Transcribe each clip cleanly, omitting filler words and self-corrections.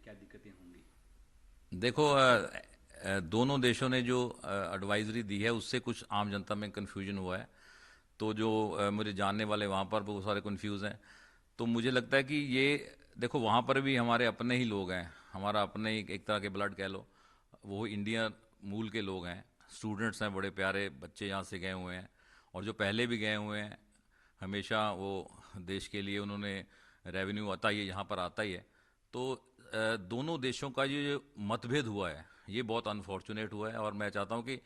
क्या दिक्कतें होंगी? देखो दोनों देशों ने जो एडवाइजरी दी है उससे कुछ आम जनता में कन्फ्यूजन हुआ है। तो जो मुझे जानने वाले वहाँ पर बहुत सारे कन्फ्यूज़ हैं। तो मुझे लगता है कि ये देखो वहाँ पर भी हमारे अपने ही लोग हैं, हमारा अपने ही एक तरह के ब्लड कह लो, वो इंडिया मूल के लोग हैं। स्टूडेंट्स हैं, बड़े प्यारे बच्चे यहाँ से गए हुए हैं और जो पहले भी गए हुए हैं हमेशा वो देश के लिए उन्होंने रेवेन्यू आता ही है, यहाँ पर आता ही है। तो दोनों देशों का ये मतभेद हुआ है ये बहुत अनफॉर्चुनेट हुआ है और मैं चाहता हूँ कि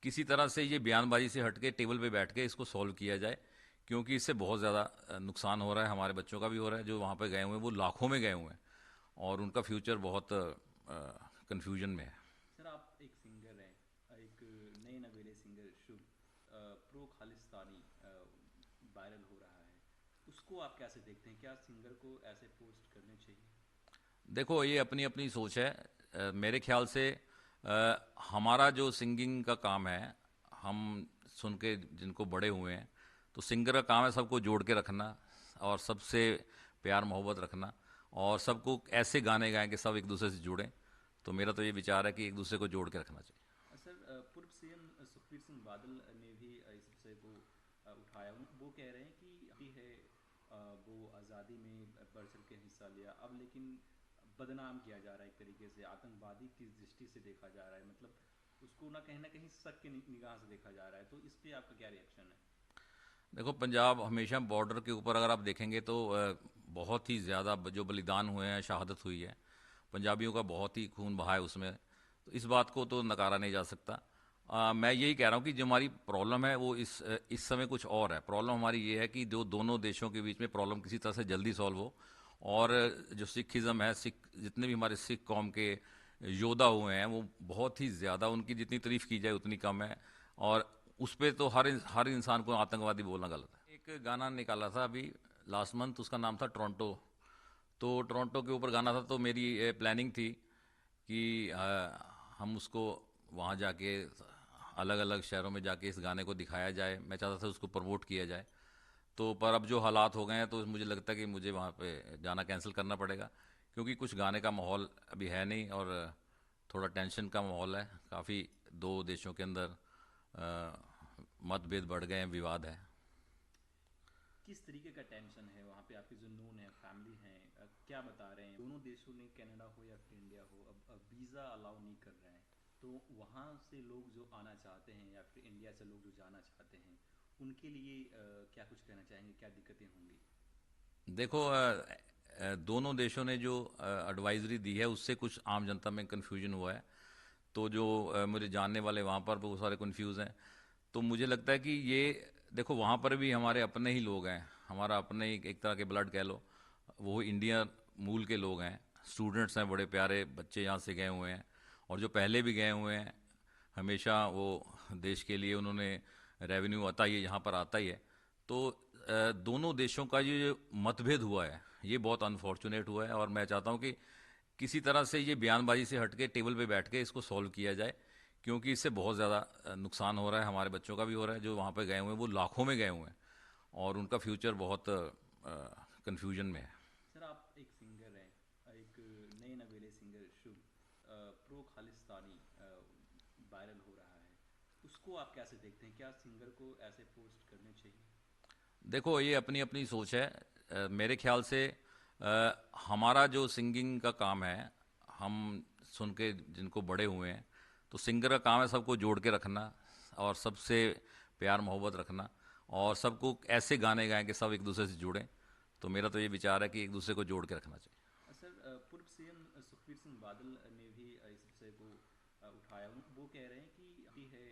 किसी तरह से ये बयानबाजी से हट के टेबल पे बैठ के इसको सॉल्व किया जाए, क्योंकि इससे बहुत ज़्यादा नुकसान हो रहा है, हमारे बच्चों का भी हो रहा है। जो वहाँ पे गए हुए हैं वो लाखों में गए हुए हैं और उनका फ्यूचर बहुत कन्फ्यूजन में है। सर, आप एक सिंगर हैं, एक नए नवेले सिंगर शुभ, प्रो खालिस्तानी वायरल हो रहा है। उसको आप कैसे देखते हैं? क्या सिंगर को ऐसे पोस्ट करने चाहिए? देखो ये अपनी अपनी सोच है। मेरे ख्याल से हमारा जो सिंगिंग का काम है, हम सुन के जिनको बड़े हुए हैं, तो सिंगर का काम है सबको जोड़ के रखना और सबसे प्यार मोहब्बत रखना और सबको ऐसे गाने गाएं कि सब एक दूसरे से जुड़ें। तो मेरा तो ये विचार है कि एक दूसरे को जोड़ के रखना चाहिए। सर, पूर्व सीएम सुखबीर सिंह बादल ने भी इस विषय को उठाया। वो कह रहे हैं कि अभी है, वो आज़ादी में बढ़ चढ़ के हिस्सा लिया, अब लेकिन बदनाम किया जा रहा है, एक तरीके से आतंकवादी की दृष्टि से देखा जा रहा है। मतलब उसको ना कहीं शक की निगाह से देखा जा रहा है। तो इस पे आपका क्या रिएक्शन है? देखो पंजाब हमेशा बॉर्डर के ऊपर अगर आप देखेंगे तो बहुत ही ज़्यादा जो बलिदान हुए हैं, शहादत हुई है, पंजाबियों का बहुत ही खून बहा है उसमें। तो इस बात को तो नकारा नहीं जा सकता। मैं यही कह रहा हूँ कि जो हमारी प्रॉब्लम है वो इस समय कुछ और है। प्रॉब्लम हमारी ये है कि जो दोनों देशों के बीच में प्रॉब्लम किसी तरह से जल्दी सॉल्व हो और जो सिखिज़म है, सिख जितने भी हमारे सिख कौम के योद्धा हुए हैं वो बहुत ही ज़्यादा, उनकी जितनी तारीफ़ की जाए उतनी कम है। और उस पे तो हर इंसान को आतंकवादी बोलना गलत है। एक गाना निकाला था अभी लास्ट मंथ, उसका नाम था टोरंटो। तो टोरंटो के ऊपर गाना था, तो मेरी प्लानिंग थी कि हम उसको वहाँ जाके अलग अलग शहरों में जाके इस गाने को दिखाया जाए। मैं चाहता था उसको प्रमोट किया जाए। तो पर अब जो हालात हो गए हैं तो मुझे लगता है कि मुझे वहाँ पे जाना कैंसिल करना पड़ेगा, क्योंकि कुछ गाने का माहौल अभी है नहीं और थोड़ा टेंशन का माहौल है काफ़ी। दो देशों के अंदर मतभेद बढ़ गए हैं, विवाद है। किस तरीके का टेंशन है वहाँ पे? आपके जो नोन है, फैमिली हैं, क्या बता रहे हैं? दोनों देशों ने, कनाडा हो या फिर इंडिया हो, अब वीज़ा अलाउ नहीं कर रहे हैं। तो वहाँ से लोग जो आना चाहते हैं या फिर इंडिया से लोग जो जाना चाहते हैं, उनके लिए क्या कुछ कहना चाहेंगे? क्या दिक्कतें होंगी? देखो दोनों देशों ने जो एडवाइजरी दी है उससे कुछ आम जनता में कन्फ्यूजन हुआ है। तो जो मुझे जानने वाले वहाँ पर बहुत सारे कन्फ्यूज़ हैं। तो मुझे लगता है कि ये देखो वहाँ पर भी हमारे अपने ही लोग हैं, हमारा अपने ही एक तरह के ब्लड कह लो, वो इंडिया मूल के लोग हैं। स्टूडेंट्स हैं, बड़े प्यारे बच्चे यहाँ से गए हुए हैं और जो पहले भी गए हुए हैं हमेशा वो देश के लिए उन्होंने रेवेन्यू आता ही है, यहाँ पर आता ही है। तो दोनों देशों का ये जो मतभेद हुआ है ये बहुत अनफॉर्चुनेट हुआ है और मैं चाहता हूँ कि किसी तरह से ये बयानबाजी से हट के टेबल पे बैठ के इसको सॉल्व किया जाए, क्योंकि इससे बहुत ज़्यादा नुकसान हो रहा है, हमारे बच्चों का भी हो रहा है। जो वहाँ पे गए हुए हैं वो लाखों में गए हुए हैं और उनका फ्यूचर बहुत कन्फ्यूजन में है। सर, आप एक सिंगर हैं, एक नए नवेले सिंगर शुभ, प्रो खालिस्तानी वायरल हो रहा है। उसको आप कैसे देखते हैं? क्या सिंगर को ऐसे पोस्ट करने चाहिए? देखो ये अपनी अपनी सोच है। मेरे ख्याल से हमारा जो सिंगिंग का काम है, हम सुन के जिनको बड़े हुए हैं, तो सिंगर का काम है सबको जोड़ के रखना और सबसे प्यार मोहब्बत रखना और सबको ऐसे गाने गाएं कि सब एक दूसरे से जुड़ें। तो मेरा तो ये विचार है कि एक दूसरे को जोड़ के रखना चाहिए। सर, पूर्व सीएम सुखबीर सिंह बादल ने भी इस विषय को उठाया। वो कह रहे हैं कि अभी है,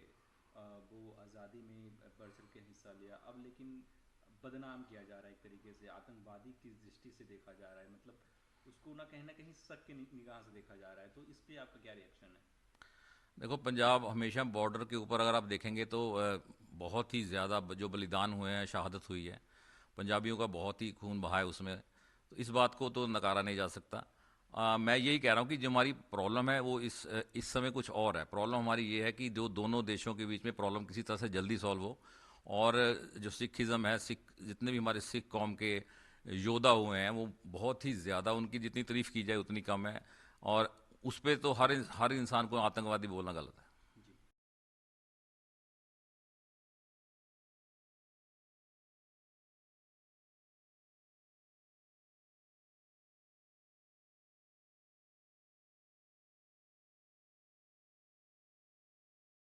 वो आज़ादी में बढ़ चढ़ के हिस्सा लिया, अब लेकिन बदनाम किया जा रहा है, एक तरीके से आतंकवादी की दृष्टि से देखा जा रहा है। मतलब उसको ना कहीं शक की निगाह से देखा जा रहा है। तो इस पे आपका क्या रिएक्शन है? देखो पंजाब हमेशा बॉर्डर के ऊपर अगर आप देखेंगे तो बहुत ही ज़्यादा जो बलिदान हुए हैं, शहादत हुई है, पंजाबियों का बहुत ही खून बहा है उसमें। तो इस बात को तो नकारा नहीं जा सकता। मैं यही कह रहा हूँ कि जो हमारी प्रॉब्लम है वो इस समय कुछ और है। प्रॉब्लम हमारी ये है कि जो दोनों देशों के बीच में प्रॉब्लम किसी तरह से जल्दी सॉल्व हो और जो सिखिज़म है, सिख जितने भी हमारे सिख कौम के योद्धा हुए हैं वो बहुत ही ज़्यादा, उनकी जितनी तारीफ़ की जाए उतनी कम है। और उस पर तो हर इंसान को आतंकवादी बोलना गलत है।